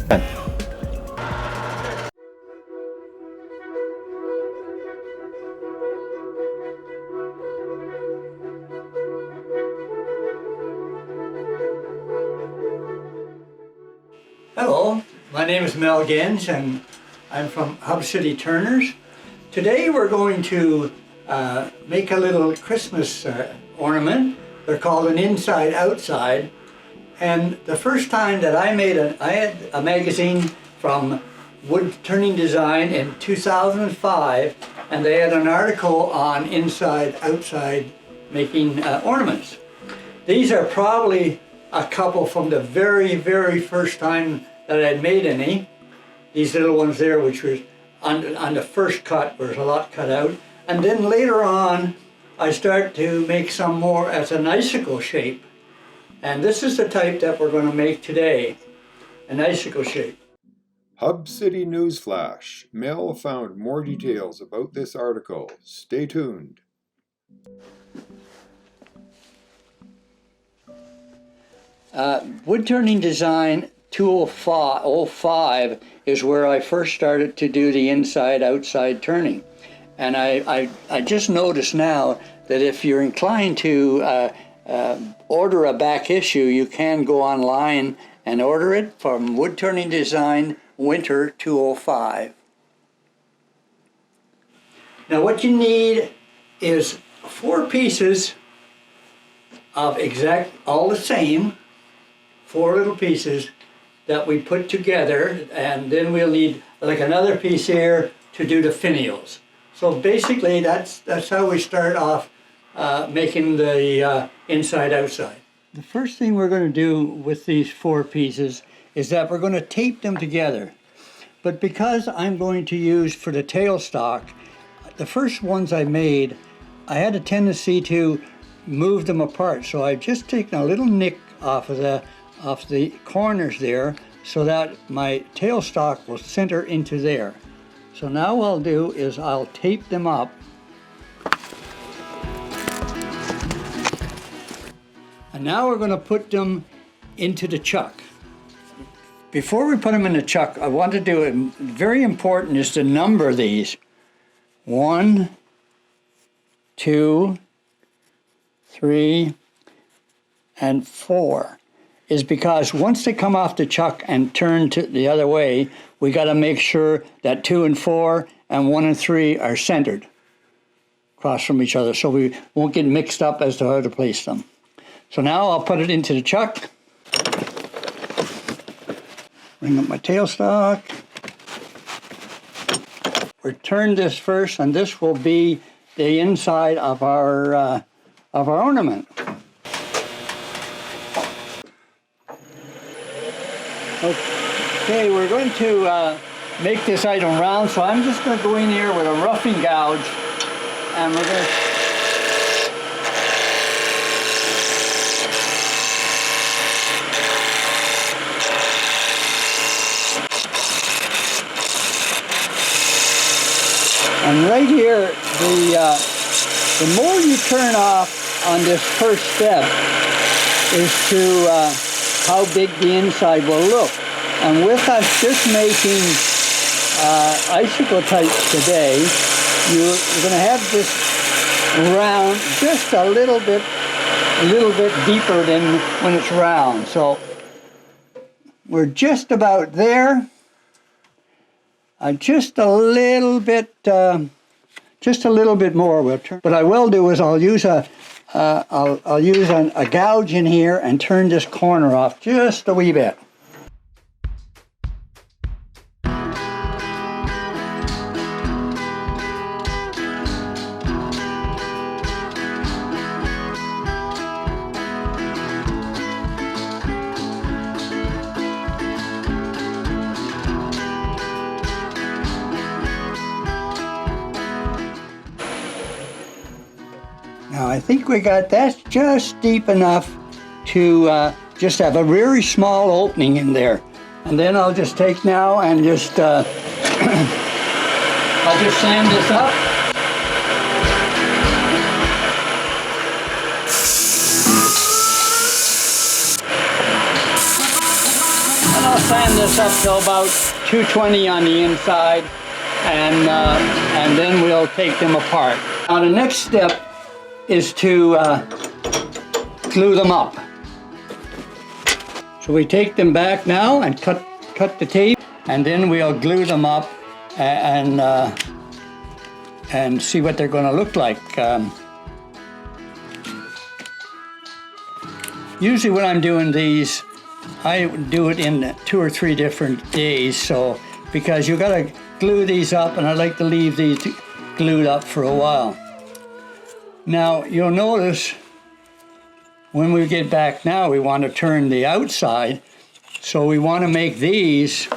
Hello, my name is Mel Genge and I'm from Hub City Turners. Today we're going to make a little Christmas ornament. They're called an inside-outside. And the first time that I had a magazine from Wood Turning Design in 2005, and they had an article on inside-outside making ornaments. These are probably a couple from the very, very first time that I'd made any. These little ones there, which was on the first cut, there's a lot cut out. And then later on, I start to make some more as an icicle shape. And this is the type that we're going to make today, an icicle shape. Hub City Newsflash. Mel found more details about this article. Stay tuned. Wood Turning Design 205 is where I first started to do the inside-outside turning. And I just noticed now that if you're inclined to order a back issue, you can go online and order it from Wood Turning Design Winter 205. Now what you need is 4 pieces of all the same, 4 little pieces that we put together, and then we'll need like another piece here to do the finials. So basically that's how we start off making the inside-outside. The first thing we're going to do with these 4 pieces is that we're going to tape them together. But because I'm going to use for the tailstock, the first ones I made, I had a tendency to move them apart. So I've just taken a little nick off the corners there so that my tailstock will center into there. So now what I'll do is I'll tape them up. And now we're going to put them into the chuck. Before we put them in the chuck, I want to do it, very important is to number these. 1, 2, 3, and 4. Is because once they come off the chuck and turn to the other way, we got to make sure that 2 and 4 and 1 and 3 are centered across from each other, so we won't get mixed up as to how to place them. So now I'll put it into the chuck. Bring up my tailstock. We'll turn this first, and this will be the inside of our ornament. Okay, we're going to make this item round, so I'm just going to go in here with a roughing gouge, and we're going to... And right here, the more you turn off on this first step is to how big the inside will look. And with us just making icicle types today, you're going to have this round just a little bit deeper than when it's round. So we're just about there. Just a little bit more. We'll turn. What I will do is I'll use a gouge in here and turn this corner off just a wee bit. Now I think we got that just deep enough to just have a very small opening in there. And then I'll just take now and just, I'll just sand this up. And I'll sand this up to about 220 on the inside, and then we'll take them apart. Now the next step is to glue them up. So we take them back now and cut the tape, and then we'll glue them up and see what they're going to look like. Usually when I'm doing these, I do it in 2 or 3 different days, so because you got to glue these up, and I like to leave these glued up for a while. Now you'll notice when we get back now, we want to turn the outside, so we want to make these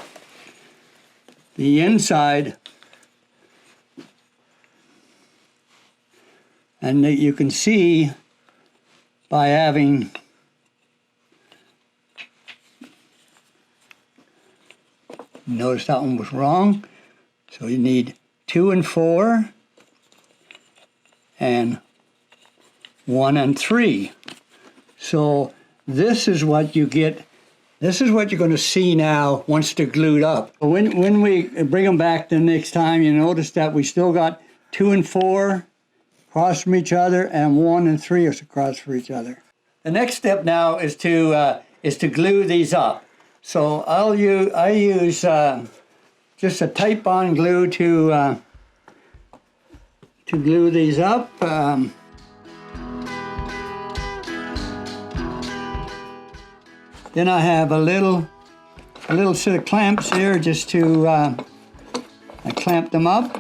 the inside, and you can see by having notice that one was wrong, so you need 2 and 4 and 1 and 3. So this is what you get. This is what you're going to see now once they're glued up. When we bring them back the next time, you notice that we still got 2 and 4 across from each other, and 1 and 3 is across from each other. The next step now is to glue these up. So I use just a Titebond glue to glue these up. Then I have a little set of clamps here just to clamp them up.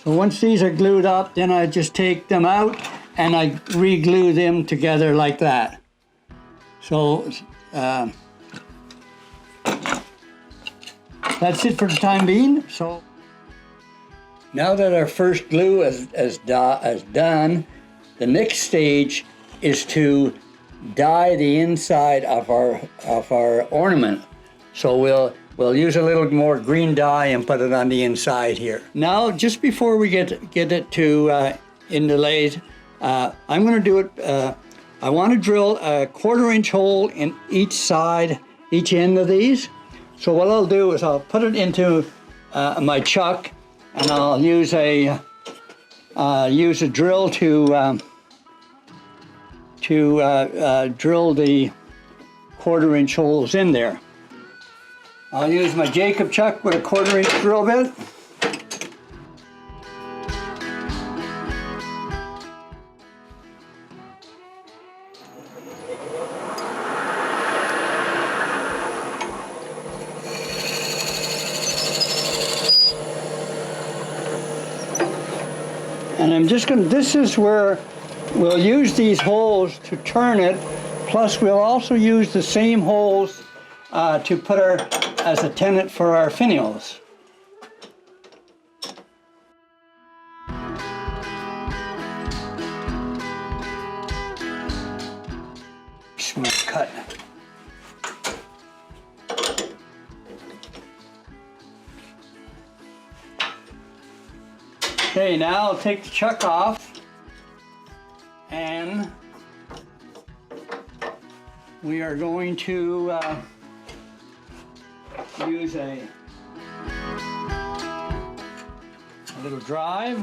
So once these are glued up, then I just take them out and I re-glue them together like that. So that's it for the time being. So now that our first glue is done, the next stage is to dye the inside of our ornament. So we'll use a little more green dye and put it on the inside here. Now, just before we get it to in the lathe, I'm going to do it. I want to drill a 1/4-inch hole in each side, each end of these. So what I'll do is I'll put it into my chuck, and I'll use a drill to drill the 1/4-inch holes in there. I'll use my Jacob chuck with a 1/4-inch drill bit. And I'm just going to, this is where we'll use these holes to turn it, plus we'll also use the same holes to put as a tenon for our finials. Smooth cut. Okay, now I'll take the chuck off, and we are going to use a little drive.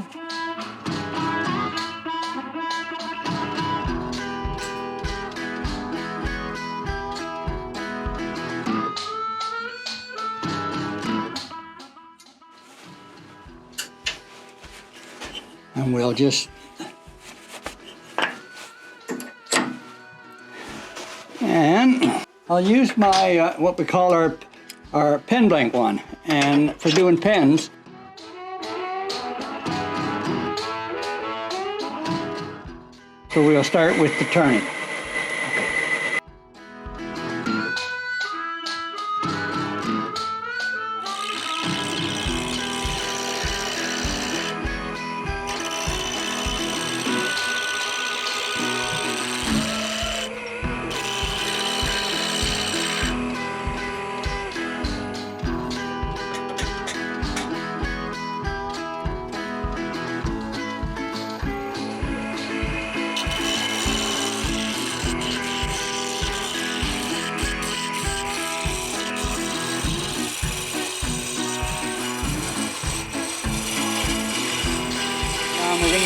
And we'll just I'll use my what we call our pen blank one, and for doing pens. So we'll start with the turning.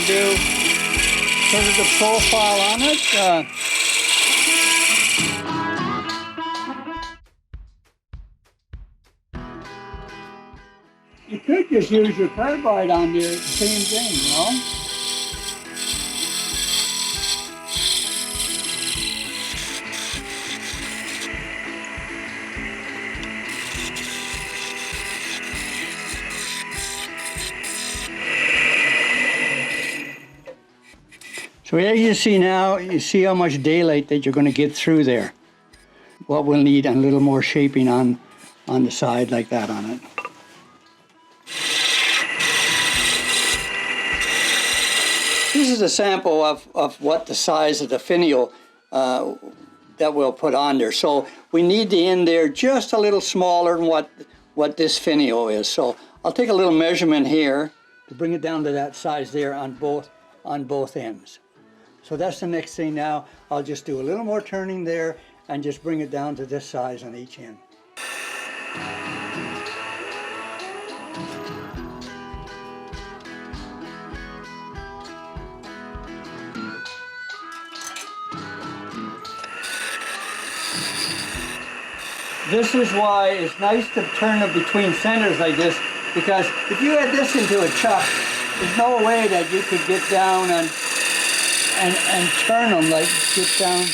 to do sort of the profile on it. You could just use your carbide on the same thing, you know? So as you see now, you see how much daylight that you're going to get through there. What we'll need a little more shaping on the side like that on it. This is a sample of what the size of the finial that we'll put on there. So we need the end there just a little smaller than what this finial is. So I'll take a little measurement here to bring it down to that size there on both ends. So that's the next thing now. I'll just do a little more turning there and just bring it down to this size on each end. This is why it's nice to turn it between centers like this, because if you had this into a chuck, there's no way that you could get down and turn them, like get down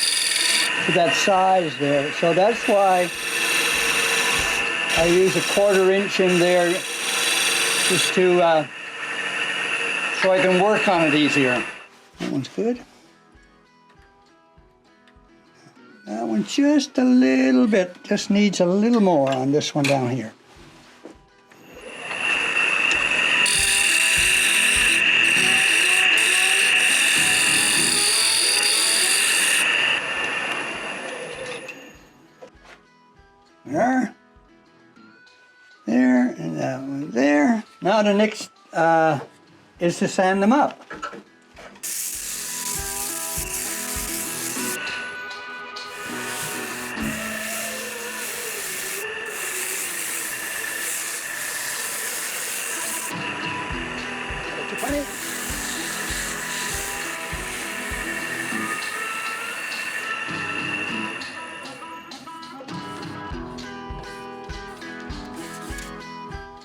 to that size there. So that's why I use a 1/4 inch in there, just to so I can work on it easier. That one's good. That one just a little bit, just needs a little more on this one down here. There, and that one there. Now the next is to sand them up.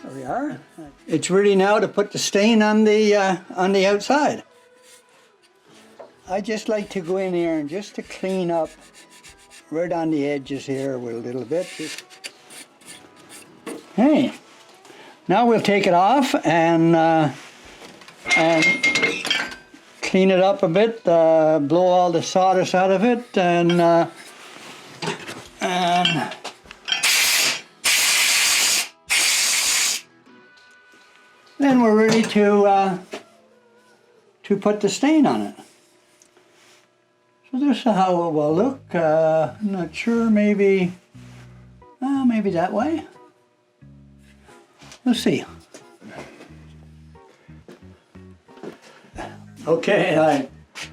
There we are. It's ready now to put the stain on the outside. I just like to go in here and just to clean up right on the edges here with a little bit. Hey, now we'll take it off and clean it up a bit, blow all the sawdust out of it, and then we're ready to put the stain on it. So this is how it will look. I'm not sure, maybe that way. Let's see. Okay,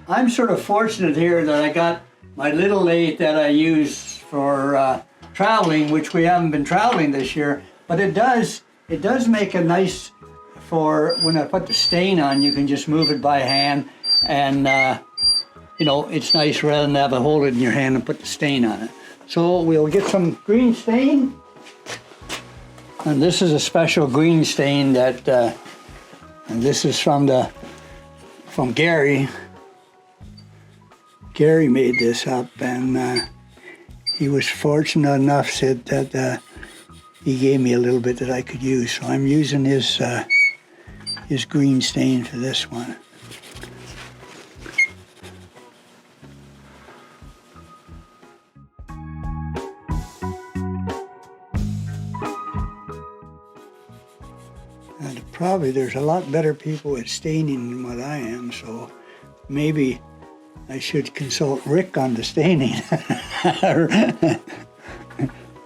I'm sort of fortunate here that I got my little lathe that I use for traveling, which we haven't been traveling this year, but it does make a nice, for when I put the stain on, you can just move it by hand, and you know, it's nice rather than have to hold it in your hand and put the stain on it. So we'll get some green stain, and this is a special green stain that, and this is from Gary. Gary made this up, and he was fortunate enough, said that he gave me a little bit that I could use. So I'm using his green stain for this one. And probably there's a lot better people at staining than what I am, so maybe I should consult Rick on the staining.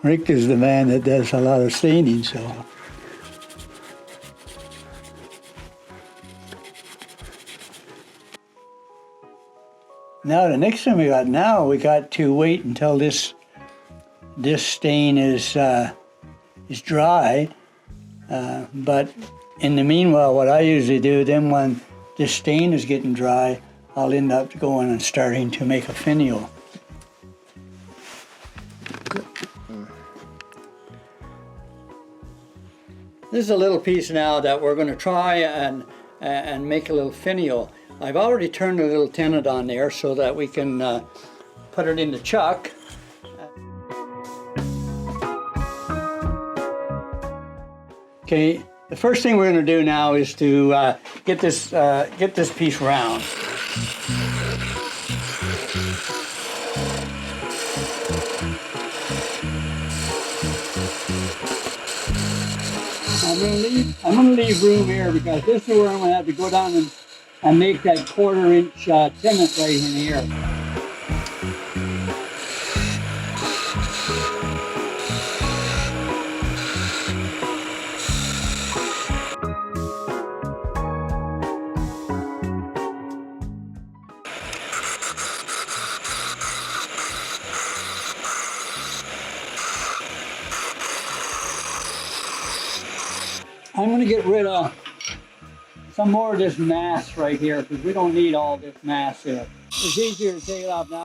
Rick is the man that does a lot of staining, so. Now the next thing we got to wait until this stain is dry. But in the meanwhile, what I usually do then, when this stain is getting dry, I'll end up going and starting to make a finial. This is a little piece now that we're going to try and make a little finial. I've already turned a little tenon on there so that we can put it in the chuck. Okay, the first thing we're going to do now is to get this piece round. I'm going to leave room here because this is where I'm going to have to go down and make that 1/4 inch tenon right in here. I'm going to get rid of some more of this mass right here because we don't need all this mass here. It's easier to take it off now.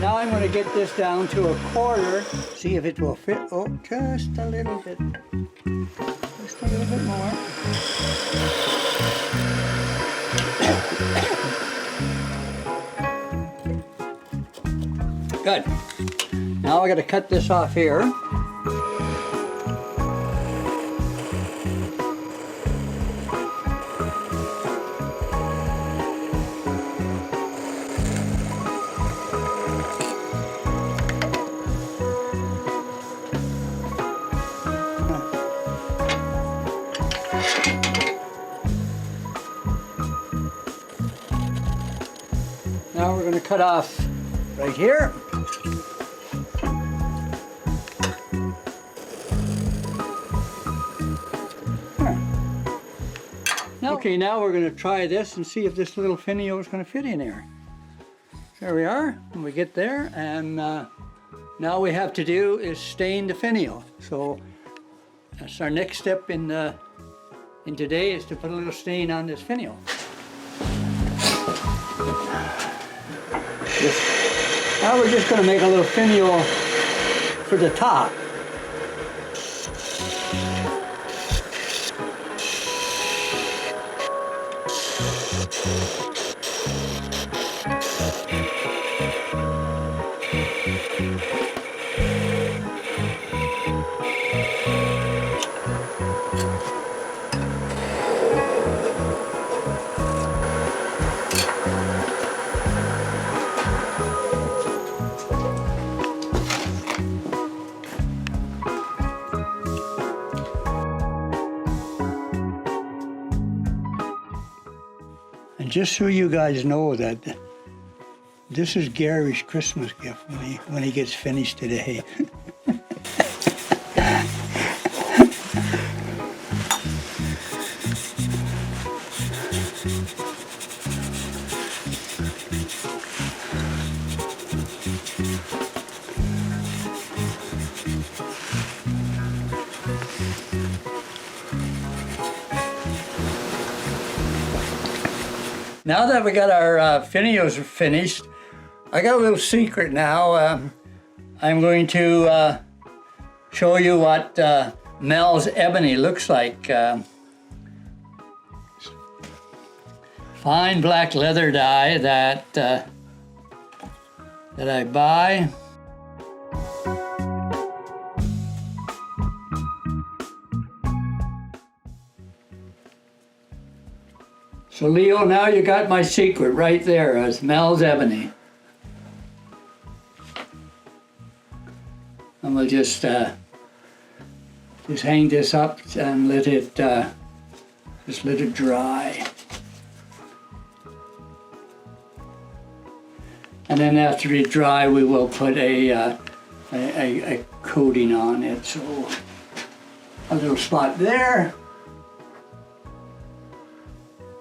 Now I'm going to get this down to 1/4, see if it will fit. Oh, just a little bit. Just a little bit more. Good. Now I got to cut this off here. Now we're going to cut off right here. Okay, now we're going to try this and see if this little finial is going to fit in there. There we are, and we get there, and now all we have to do is stain the finial. So that's our next step in today, is to put a little stain on this finial. Now we're just going to make a little finial for the top. And just so you guys know that this is Gary's Christmas gift when he gets finished today. Now that we got our finials finished, I got a little secret now. I'm going to show you what Mels Ebony looks like. Fine black leather dye that I buy. So Leo, now you got my secret right there as Mels Ebony. And we'll just hang this up and let it dry. And then after it dry, we will put a coating on it. So a little spot there.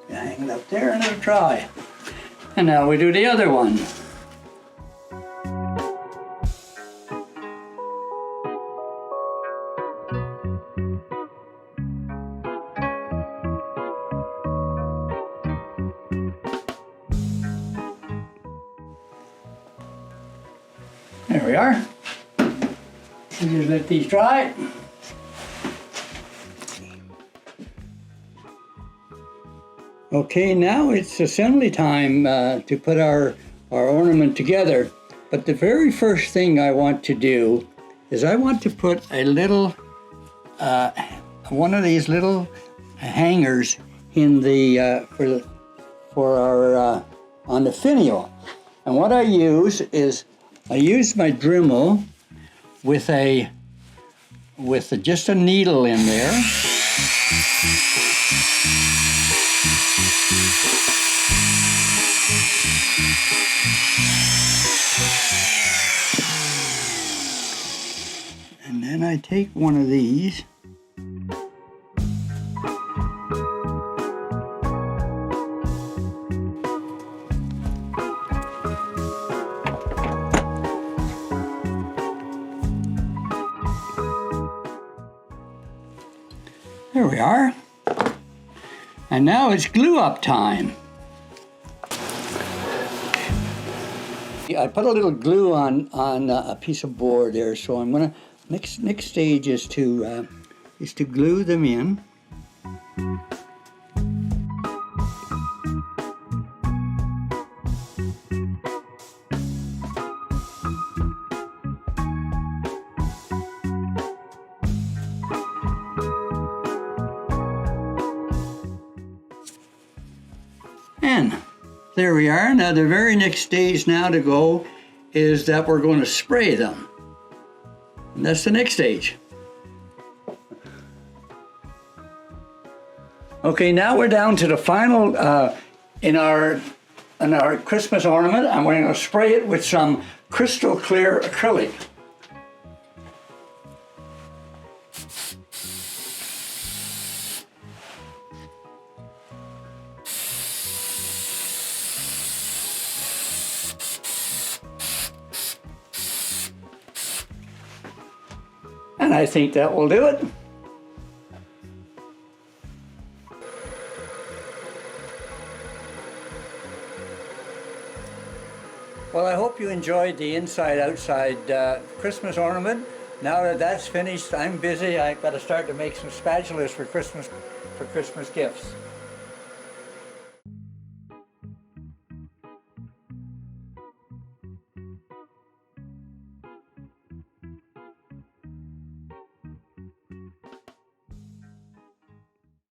You hang it up there and it'll dry. And now we do the other one. There we are. We just let these dry. Okay, now it's assembly time to put our ornament together. But the very first thing I want to do is I want to put a little, one of these little hangers in the for our on the finial. And what I use is I use my Dremel with just a needle in there. And then I take one of these. There we are. And now it's glue up time. I put a little glue on a piece of board there, so I'm gonna next stage is to glue them in. And there we are. Now the very next stage now to go is that we're going to spray them. And that's the next stage. Okay, now we're down to the final in our Christmas ornament, and we're going to spray it with some crystal clear acrylic. And I think that will do it. Well, I hope you enjoyed the inside-outside Christmas ornament. Now that that's finished, I'm busy. I've got to start to make some spatulas for Christmas gifts.